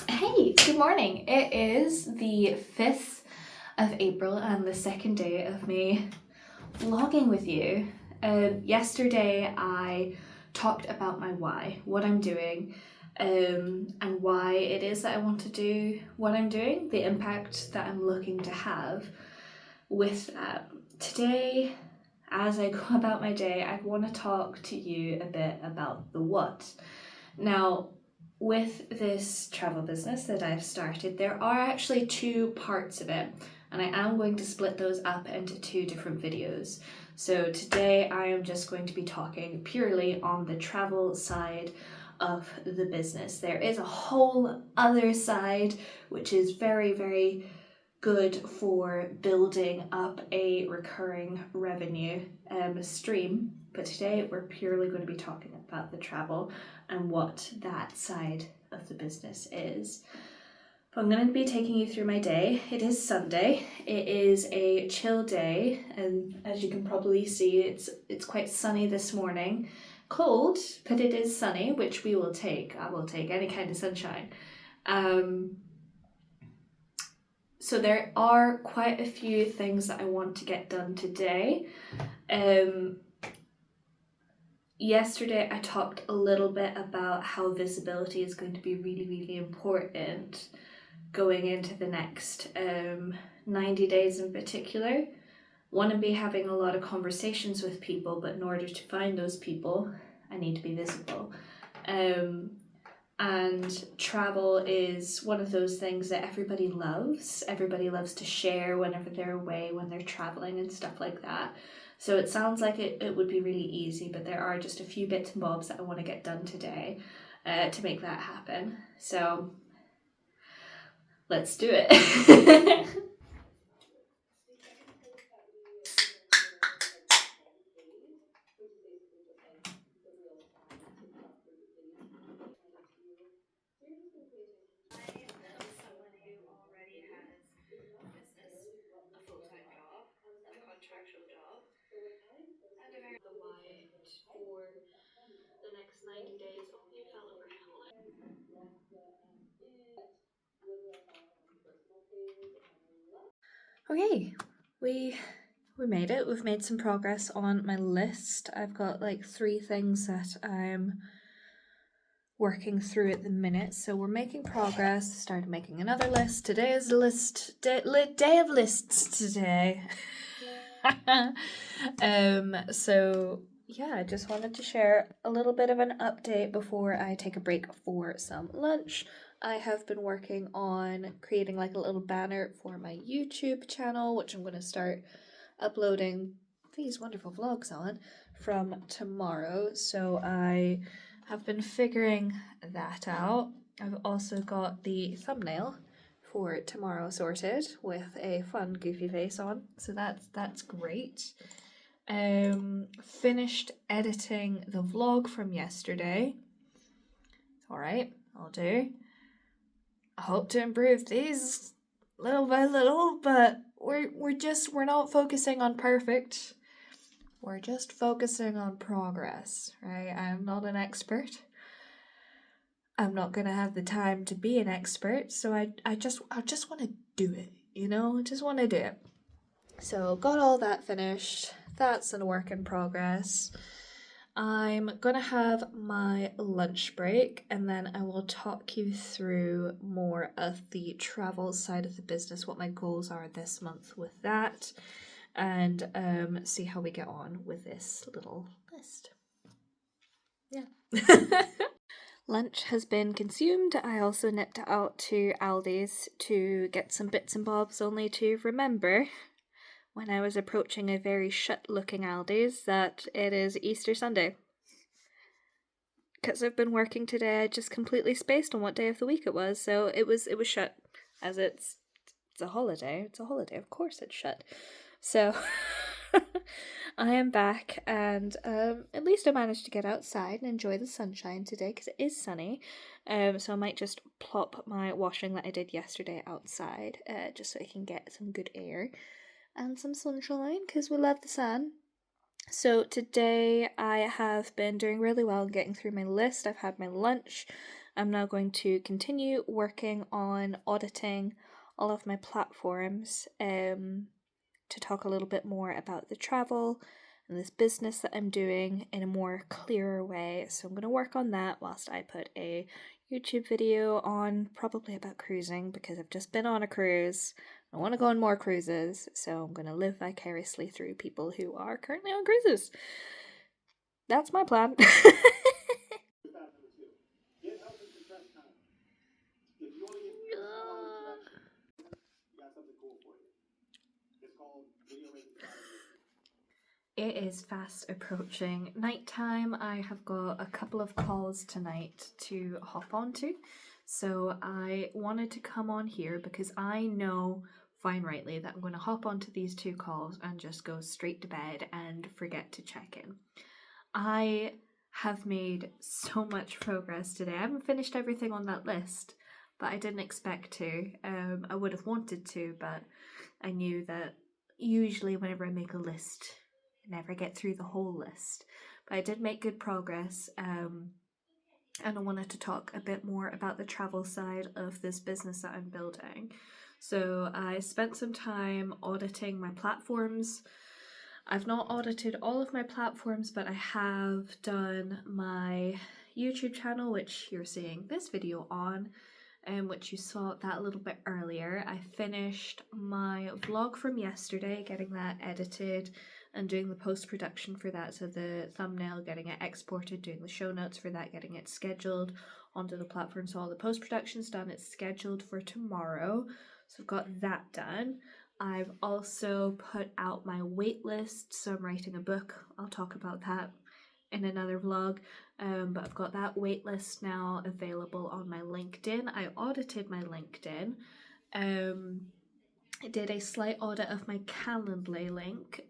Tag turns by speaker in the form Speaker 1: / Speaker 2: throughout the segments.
Speaker 1: Hey, good morning. It is the 5th of April and the second day of me vlogging with you. Yesterday I talked about my why, what I'm doing, and why it is that I want to do what I'm doing, the impact that I'm looking to have with that. Today, as I go about my day, I want to talk to you a bit about the what. Now, with this travel business that I've started, there are actually two parts of it, and I am going to split those up into two different videos. So today I am just going to be talking purely on the travel side of the business. There is a whole other side which is very, very good for building up a recurring revenue stream, but today we're purely going to be talking about the travel and what that side of the business is. But I'm going to be taking you through my day. It is Sunday. It is a chill day, and as you can probably see, it's quite sunny this morning. Cold, but it is sunny, which we will take. I will take any kind of sunshine. So there are quite a few things that I want to get done today. Yesterday I talked a little bit about how visibility is going to be really, really important going into the next 90 days in particular. Want to be having a lot of conversations with people, but in order to find those people, I need to be visible. And travel is one of those things that everybody loves. Everybody loves to share whenever they're away, when they're traveling and stuff like that. So it sounds like it would be really easy, but there are just a few bits and bobs that I want to get done today to make that happen. So let's do it. Okay, we made it. We've made some progress on my list. I've got like 3 things that I'm working through at the minute, so we're making progress. Started making another list. Today is the day of lists today. So yeah, I just wanted to share a little bit of an update before I take a break for some lunch. I have been working on creating like a little banner for my YouTube channel, which I'm going to start uploading these wonderful vlogs on from tomorrow. So I have been figuring that out. I've also got the thumbnail for tomorrow sorted with a fun goofy face on, so that's great. Finished editing the vlog from yesterday. Alright, I'll do. I hope to improve these little by little, but we're not focusing on perfect. We're just focusing on progress, right? I'm not an expert. I'm not gonna have the time to be an expert, so I just want to do it, you know? I just want to do it. So got all that finished. That's a work in progress. I'm gonna have my lunch break, and then I will talk you through more of the travel side of the business, what my goals are this month with that, and see how we get on with this little list. Yeah. Lunch has been consumed. I also nipped out to Aldi's to get some bits and bobs, only to remember when I was approaching a very shut-looking Aldi's that it is Easter Sunday. Because I've been working today, I just completely spaced on what day of the week it was, so it was shut, as it's a holiday. It's a holiday, of course it's shut. So I am back, and at least I managed to get outside and enjoy the sunshine today because it is sunny. So I might just plop my washing that I did yesterday outside, just so I can get some good air and some sunshine because we love the sun. So today I have been doing really well in getting through my list. I've had my lunch. I'm now going to continue working on auditing all of my platforms to talk a little bit more about the travel and this business that I'm doing in a more clearer way. So I'm going to work on that whilst I put a YouTube video on, probably about cruising, because I've just been on a cruise. I want to go on more cruises, so I'm going to live vicariously through people who are currently on cruises. That's my plan. It is fast approaching nighttime. I have got a couple of calls tonight to hop onto, so I wanted to come on here because I know fine rightly that I'm going to hop onto these 2 calls and just go straight to bed and forget to check in. I have made so much progress today. I haven't finished everything on that list, but I didn't expect to. I would have wanted to, but I knew that usually whenever I make a list, I never get through the whole list. But I did make good progress, and I wanted to talk a bit more about the travel side of this business that I'm building. So I spent some time auditing my platforms. I've not audited all of my platforms, but I have done my YouTube channel, which you're seeing this video on, and which you saw that a little bit earlier. I finished my vlog from yesterday, getting that edited and doing the post-production for that, so the thumbnail, getting it exported, doing the show notes for that, getting it scheduled onto the platform. So all the post-production's done, it's scheduled for tomorrow, so I've got that done. I've also put out my waitlist, so I'm writing a book. I'll talk about that in another vlog, but I've got that waitlist now available on my LinkedIn. I audited my LinkedIn. I did a slight audit of my Calendly link,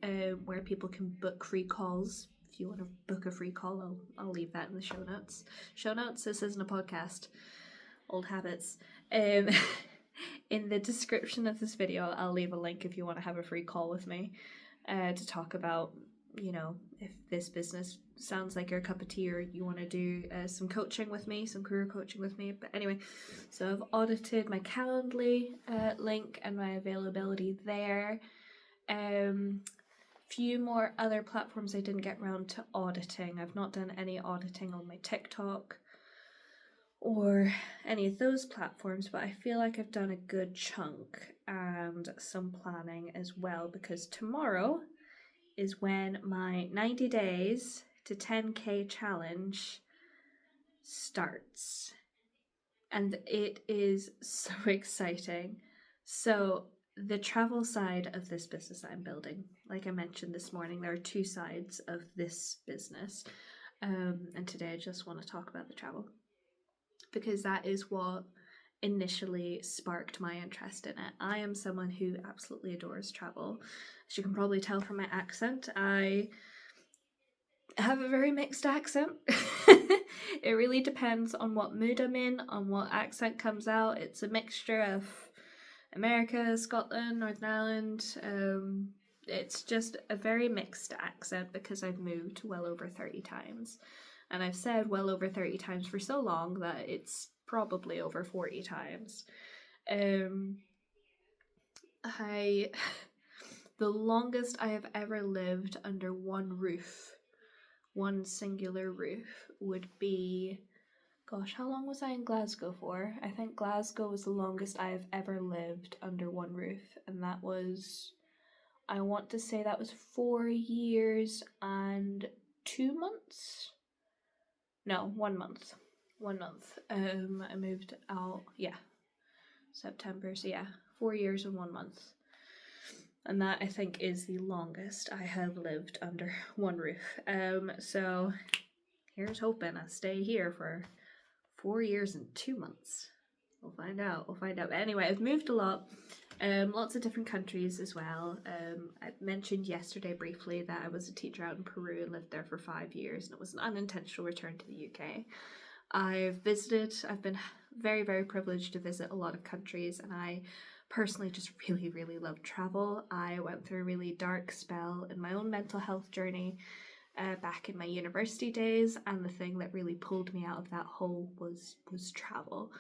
Speaker 1: where people can book free calls. If you want to book a free call, I'll leave that in the show notes. Show notes, this isn't a podcast. Old habits. In the description of this video, I'll leave a link if you want to have a free call with me to talk about, you know, if this business sounds like your cup of tea or you want to do some coaching with me, some career coaching with me. But anyway, so I've audited my Calendly link and my availability there. Few more other platforms I didn't get around to auditing. I've not done any auditing on my TikTok or any of those platforms, but I feel like I've done a good chunk and some planning as well, because tomorrow is when my 90 days to 10k challenge starts, and it is so exciting. So the travel side of this business that I'm building, like I mentioned this morning, there are 2 sides of this business, and today I just want to talk about the travel, because that is what initially sparked my interest in it. I am someone who absolutely adores travel. As you can probably tell from my accent, I have a very mixed accent. It really depends on what mood I'm in, on what accent comes out. It's a mixture of America, Scotland, Northern Ireland. It's just a very mixed accent because I've moved well over 30 times. And I've said well over 30 times for so long that it's probably over 40 times. The longest I have ever lived under one roof, one singular roof, would be, gosh, how long was I in Glasgow for? I think Glasgow was the longest I have ever lived under one roof, and that was, I want to say that was 4 years and 2 months? No, 1 month. 1 month. I moved out, September, so 4 years and 1 month. And that, I think, is the longest I have lived under one roof. So here's hoping I stay here for 4 years and 2 months. We'll find out. But anyway, I've moved a lot. Lots of different countries as well. I mentioned yesterday briefly that I was a teacher out in Peru and lived there for 5 years, and it was an unintentional return to the UK. I've been very, very privileged to visit a lot of countries, and I personally just really, really love travel. I went through a really dark spell in my own mental health journey back in my university days, and the thing that really pulled me out of that hole was travel.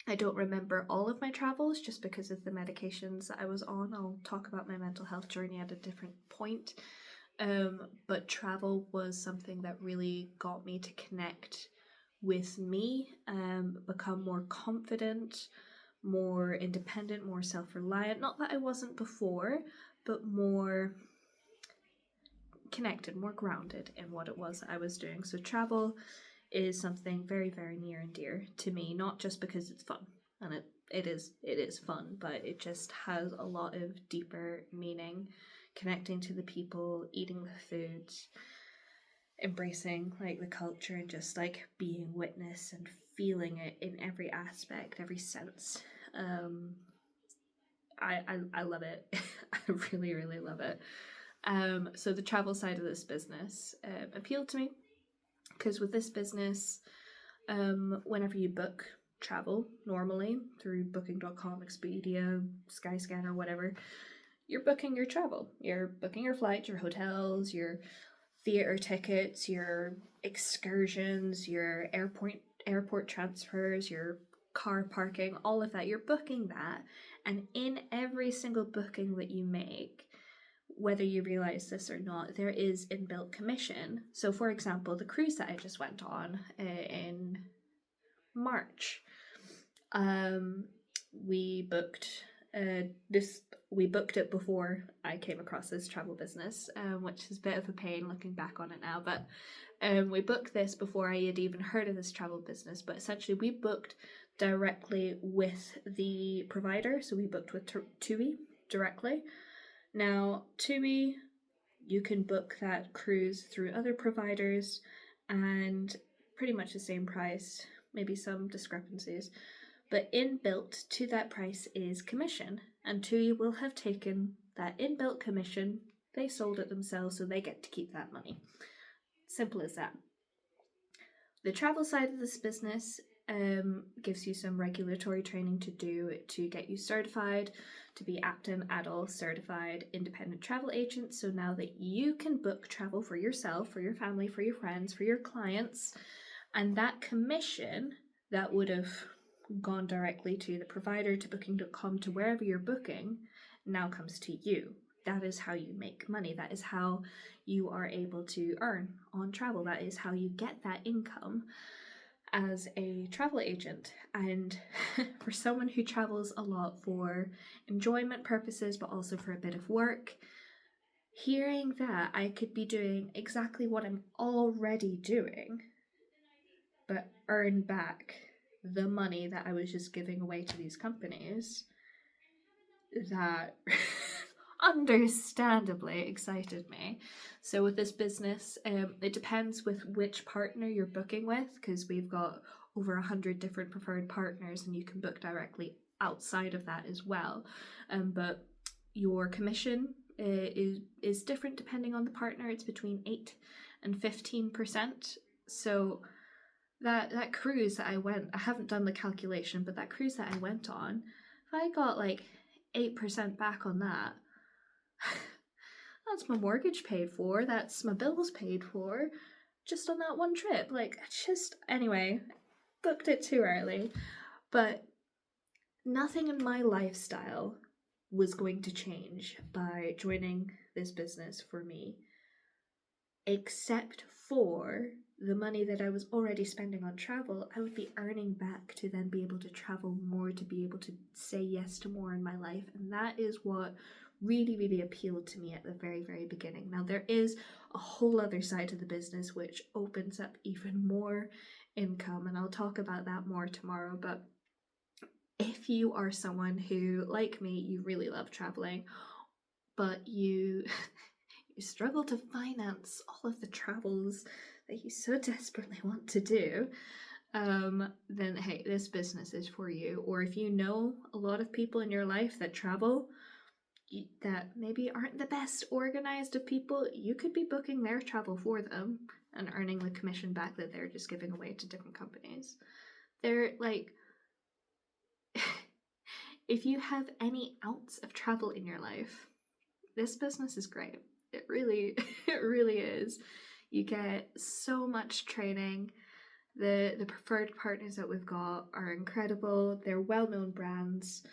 Speaker 1: I don't remember all of my travels just because of the medications that I was on. I'll talk about my mental health journey at a different point. But travel was something that really got me to connect with me, become more confident, more independent, more self-reliant. Not that I wasn't before, but more connected, more grounded in what it was that I was doing. So travel is something very, very near and dear to me, not just because it's fun, and it is fun, but it just has a lot of deeper meaning, connecting to the people, eating the foods, embracing like the culture, and just like being witness and feeling it in every aspect, every sense. I love it. I really, really love it. So the travel side of this business appealed to me because with this business, whenever you book travel normally through booking.com, Expedia, Skyscanner, whatever, you're booking your travel. You're booking your flights, your hotels, your theatre tickets, your excursions, your airport transfers, your car parking, all of that. You're booking that, and in every single booking that you make, whether you realize this or not, there is inbuilt commission. So for example, the cruise that I just went on in March, we booked it before I came across this travel business, which is a bit of a pain looking back on it now, but we booked this before I had even heard of this travel business. But essentially we booked directly with the provider, so we booked with TUI directly. Now, TUI, you can book that cruise through other providers and pretty much the same price, maybe some discrepancies. But inbuilt to that price is commission, and TUI will have taken that inbuilt commission, they sold it themselves, so they get to keep that money. Simple as that. The travel side of this business gives you some regulatory training to do to get you certified to be Apton Adol certified independent travel agent. So now that you can book travel for yourself, for your family, for your friends, for your clients, and that commission that would have gone directly to the provider, to booking.com, to wherever you're booking, now comes to you. That is how you make money. That is how you are able to earn on travel. That is how you get that income as a travel agent. And for someone who travels a lot for enjoyment purposes, but also for a bit of work, hearing that I could be doing exactly what I'm already doing, but earn back the money that I was just giving away to these companies, that understandably excited me. So with this business, it depends with which partner you're booking with, because we've got over 100 different preferred partners, and you can book directly outside of that as well. But your commission is different depending on the partner. It's between 8 and 15%. So that cruise that I haven't done the calculation, but that cruise that I went on, if I got like 8% back on that, that's my mortgage paid for, that's my bills paid for, just on that one trip. Like, anyway, booked it too early. But nothing in my lifestyle was going to change by joining this business for me, except for the money that I was already spending on travel. I would be earning back to then be able to travel more, to be able to say yes to more in my life. And that is what really, really appealed to me at the very, very beginning. Now, there is a whole other side to the business which opens up even more income, and I'll talk about that more tomorrow. But if you are someone who, like me, you really love traveling, but you struggle to finance all of the travels that you so desperately want to do, then hey, this business is for you. Or if you know a lot of people in your life that travel that maybe aren't the best organized of people, you could be booking their travel for them and earning the commission back that they're just giving away to different companies. They're like, if you have any ounce of travel in your life, this business is great. It really, it really is. You get so much training. The preferred partners that we've got are incredible. They're well-known brands.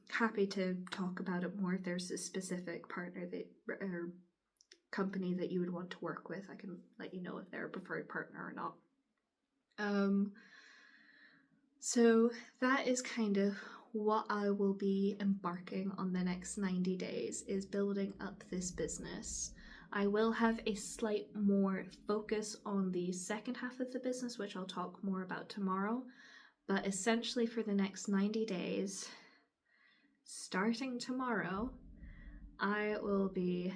Speaker 1: Happy to talk about it more if there's a specific partner that or company that you would want to work with. I can let you know if they're a preferred partner or not. So that is kind of what I will be embarking on the next 90 days, is building up this business. I will have a slight more focus on the second half of the business, which I'll talk more about tomorrow. But essentially for the next 90 days, starting tomorrow, I will be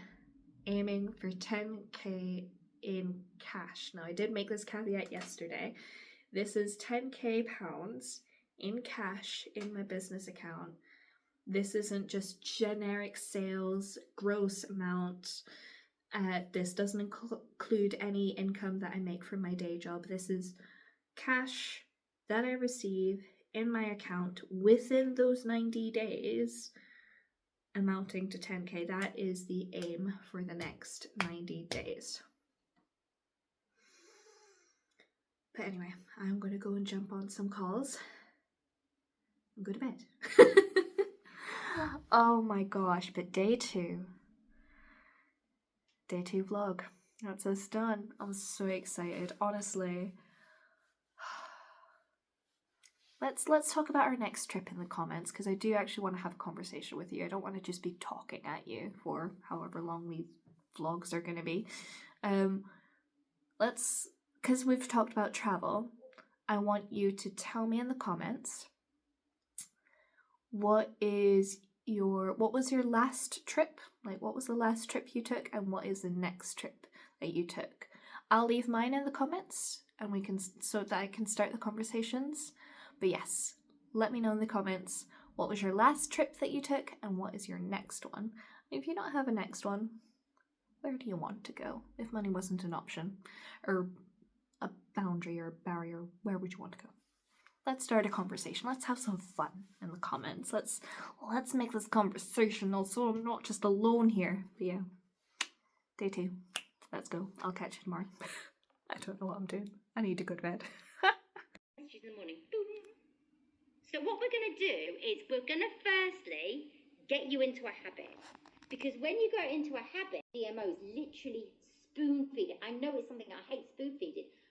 Speaker 1: aiming for 10k in cash. Now, I did make this caveat yesterday. This is 10k pounds in cash in my business account. This isn't just generic sales, gross amount. This doesn't include any income that I make from my day job. This is cash that I receive in my account within those 90 days, amounting to 10k. That is the aim for the next 90 days. But anyway, I'm going to go and jump on some calls and go to bed. Oh my gosh, but day two vlog. That's us done. I'm so excited, honestly. Let's talk about our next trip in the comments, because I do actually want to have a conversation with you. I don't want to just be talking at you for however long these vlogs are going to be. Because we've talked about travel, I want you to tell me in the comments what was your last trip? Like, what was the last trip you took, and what is the next trip that you took? I'll leave mine in the comments, and so that I can start the conversations. But yes, let me know in the comments what was your last trip that you took, and what is your next one. If you don't have a next one, where do you want to go? If money wasn't an option, or a boundary or barrier, where would you want to go? Let's start a conversation. Let's have some fun in the comments. Let's make this conversational so I'm not just alone here. But yeah, day two. Let's go. I'll catch you tomorrow. I don't know what I'm doing. I need to go to bed.
Speaker 2: In the morning. So what we're going to do is we're going to firstly get you into a habit. Because when you go into a habit, DMOs literally spoon feed it. I know it's something I hate, spoon feeding,